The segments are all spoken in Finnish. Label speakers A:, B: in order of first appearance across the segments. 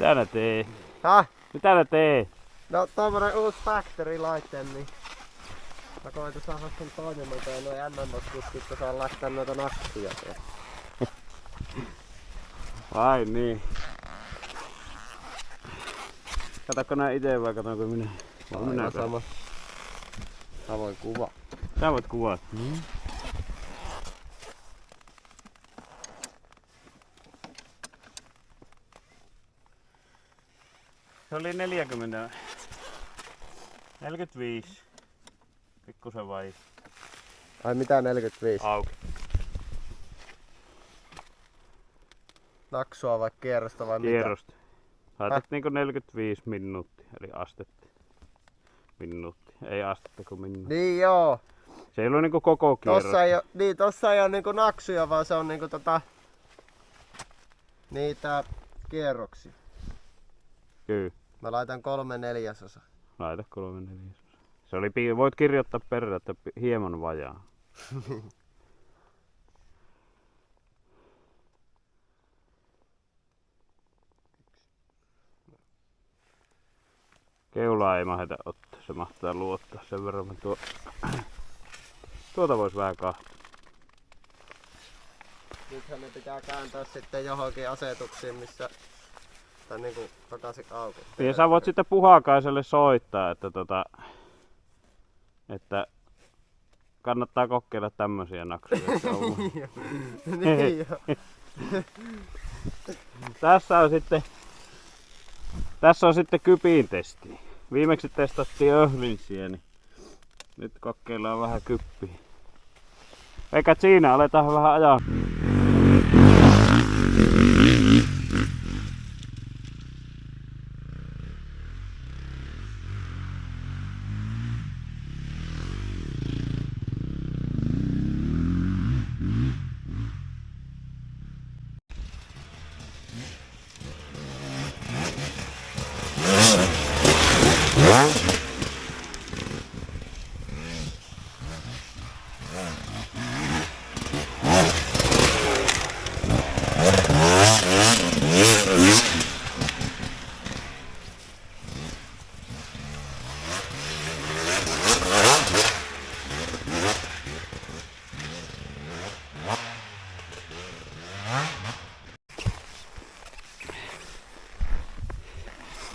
A: Mitä nää tee?
B: Häh?
A: Mitä nää tee?
B: No tommonen uusi factory-laite, niin mä koitin saada sen toimimaan ja noi MMS-kuskit, kun saa laittaa noita naksuja.
A: Vai niin. Katsokko nää ite vai katsonko minä?
B: Minä sama. Mä voin kuvaa.
A: Sä voit kuvata. Se oli 45. Pikkusen vai
B: Ai mitä 45?
A: auki.
B: Naksua vai kierrosta vai
A: Kierrosta. Laitat niinku 45 minuuttia, eli astetta. Minuutti. Ei astetta kuin minuutti.
B: Niin joo.
A: Se ei ole niinku koko kierros.
B: Tossa ei oo niinku naksuja, vaan se on niinku niitä kierroksia.
A: Kyllä.
B: Mä laitan 3/4.
A: Laita 3/4. Se oli, voit kirjoittaa perään, että hieman vajaa. Keulaa ei mahdeta ottaa, se mahtaa luottaa sen verran. Tuota vois vähän kahtaa.
B: Nythän ne pitää kääntää sitten johonkin asetuksiin, missä tai niinku takaisin auki.
A: Ja sä voit sitten Puhakaiselle soittaa, että kannattaa kokeilla tämmösiä naksuja.
B: Niin joo.
A: Tässä on sitten kypin testi. Viimeksi testattiin öhlinsiä, niin nyt kokeillaan vähän kyppiä. Eikä siinä, aletaan vähän ajaa.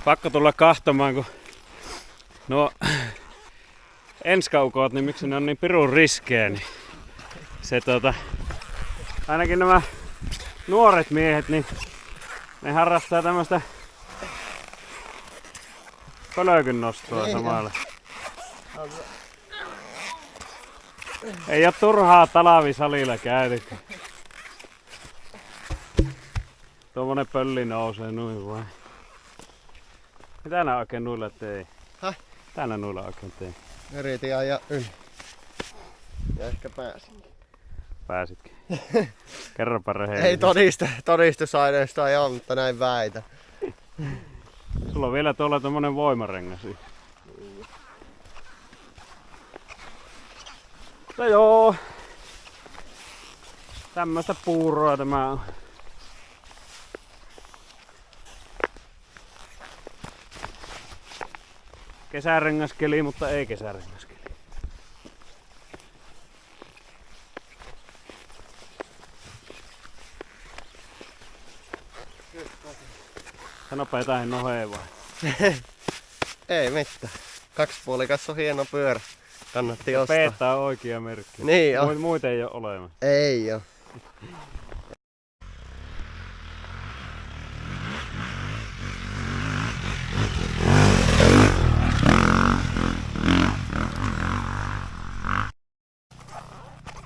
A: Pakko tulla kahtomaan, kun nuo enskaukot, niin miksi ne on niin pirun riskejä, niin se ainakin nämä nuoret miehet, niin ne harrastaa tämmöstä pölökyn nostoa samalla. Ei oo turhaa talvisalilla käytetty. Tuommoinen pölli nousee noin vaan. Mitä nää oikein nuilla tei?
B: Häh?
A: Mitä nää nuilla oikein tei?
B: Yritin ajaa yli. Ja ehkä pääsinkin.
A: Pääsitkö? Kerropa rehellisesti.
B: Ei todistusaineistoa ei ole, mutta näin väitä.
A: Sulla on vielä tuolla tommonen voimarengas. No joo. Tämmöstä puuroa tämä on. Kesärengaskeli, mutta ei kesärengaskeli. Sanopa jotain noheen vai?
B: Ei mitään. Kaksipuolikas on hieno pyörä. Kannatti ostaa.
A: Peetta on oikea merkki.
B: Niin on.
A: Muita ei oo olemassa.
B: Ei oo.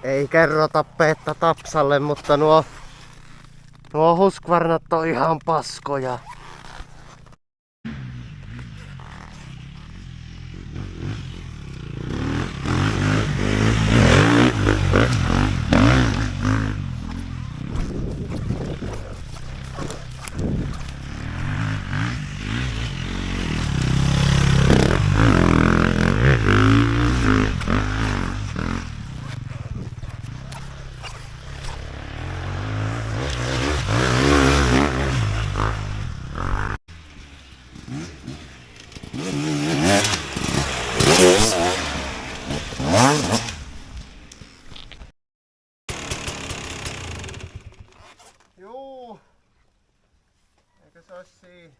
B: Ei kerrota Peetta Tapsalle, mutta nuo Husqvarnat on ihan paskoja. ois siinä.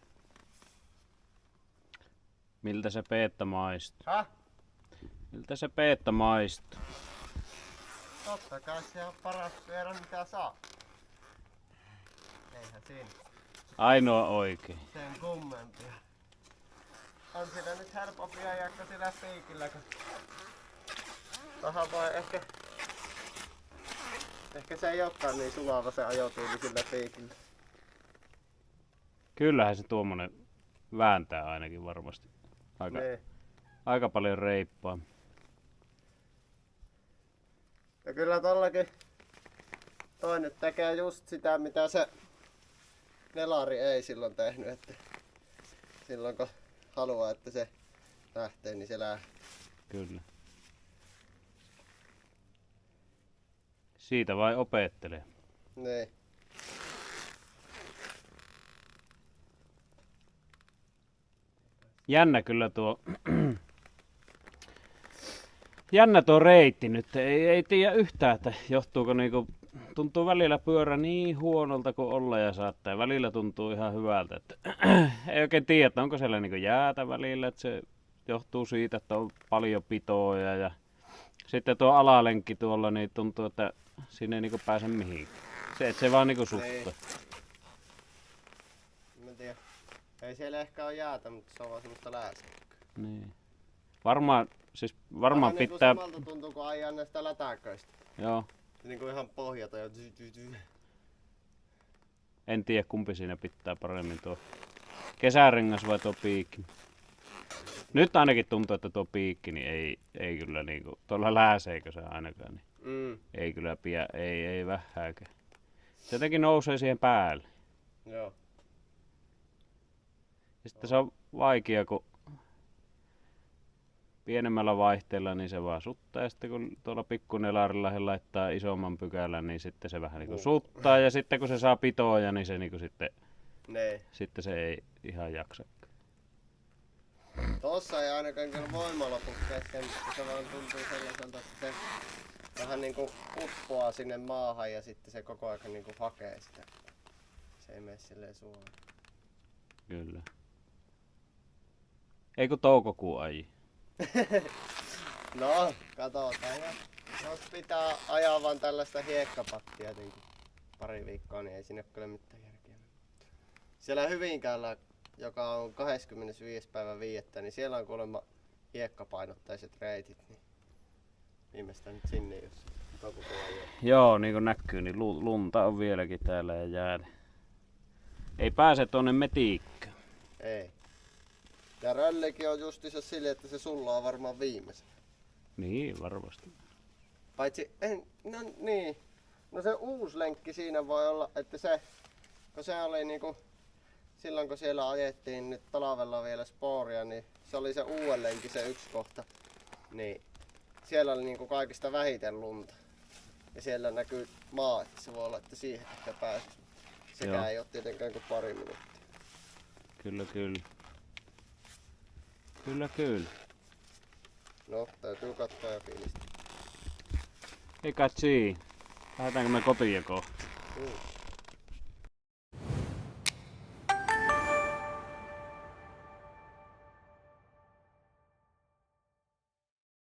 A: Miltä se peetta maistuu?
B: Häh?
A: Miltä se peetta maistuu?
B: Totta kai se on paras syödä mitä saa. Eihän siinä
A: Ainoa oikein.
B: sen kummempia. On sitä nyt helpompia jakka sillä piikillä, kun vähän voi ehkä se ei olekaan niin sulava se ajotyyli sillä piikillä.
A: Kyllähän se tuommoinen vääntää ainakin varmasti.
B: Niin.
A: Aika paljon reippaa.
B: Ja kyllä tollakin toinen tekee just sitä mitä se nelari ei silloin tehnyt, että silloin kun haluaa että se lähtee niin se lähtee.
A: Kyllä. Siitä vai opettelee.
B: Niin.
A: Jännä kyllä tuo jännä tuo reitti nyt. Ei tiedä yhtään, että johtuuko niinku, tuntuu välillä pyörä niin huonolta kuin olla ja saattaa. Välillä tuntuu ihan hyvältä. Että ei oikein tiedä, että onko siellä niinku jäätä välillä, että se johtuu siitä, että on paljon pitoja. Ja sitten tuo alalenkki tuolla, niin tuntuu, että sinne ei niinku pääse mihinkään. Se, että se vaan niinku suttaa.
B: En tiedä. Ei siellä ehkä ole jäätä, mutta se on vaan semmoista lääsäkköä.
A: Niin. Varmaan
B: Vähän
A: pitää...
B: Niinku samalta tuntuu, kun ajaa näistä lätäköistä.
A: Joo.
B: Niinku ihan pohjata ja
A: En tiedä kumpi siinä pitää paremmin, tuo kesärengas vai tuo piikki. Nyt ainakin tuntuu, että tuo piikki niin ei kyllä niinku, tuolla lääseekö se ainakaan, niin ei kyllä ei vähääkään. Se jotenkin nousee siihen päälle.
B: Joo.
A: Ja sitten se on vaikea, kun pienemmällä vaihteella niin se vaan suttaa ja sitten kun tuolla pikkunelarilla he laittaa isomman pykälän, niin sitten se vähän niinku suttaa ja sitten kun se saa pitoja, niin se niinku sitten se ei ihan jaksa.
B: Tossa ei ainakaan kyllä voimalopu kesken, mutta se vaan tuntuu sellaiselta, että se vähän niinku uppoaa sinne maahan ja sitten se koko ajan niinku hakee sitä. Se ei mene silleen suoraan.
A: Kyllä. Ei kun toukokuun aji.
B: No, katsotaan. Ja jos pitää ajaa vaan tällaista hiekkapattia jotenkin pari viikkoa, niin ei siinä ole kyllä mitään järkeä. Siellä Hyvinkäällä, joka on 25. päivä 5. niin siellä on kuulemma hiekkapainotteiset reitit. Niin viimeistään nyt sinne, jos toukokuun ajaa.
A: Joo, niin kuin näkyy, niin lunta on vieläkin täällä ja jäällä. Ei pääse tuonne metiikkään.
B: Ei. Ja röllikin on justiinsa silleen, että se sullaa varmaan viimeisen.
A: Niin, varmasti.
B: Paitsi, niin. No se uusi lenkki siinä voi olla, että kun se oli niinku, silloin kun siellä ajettiin nyt talvella vielä spooria, niin se oli se uuden lenkki se yksi kohta. Niin siellä oli niinku kaikista vähiten lunta. Ja siellä näkyy maa, että se voi olla, että siihen ehkä pääsisi. Sekään ei ole tietenkään kuin pari minuuttia.
A: Kyllä. Kyllä.
B: No, täytyy katsoa ja fiilistä.
A: Eikä siinä. Lähdetäänkö me kotiin kohta?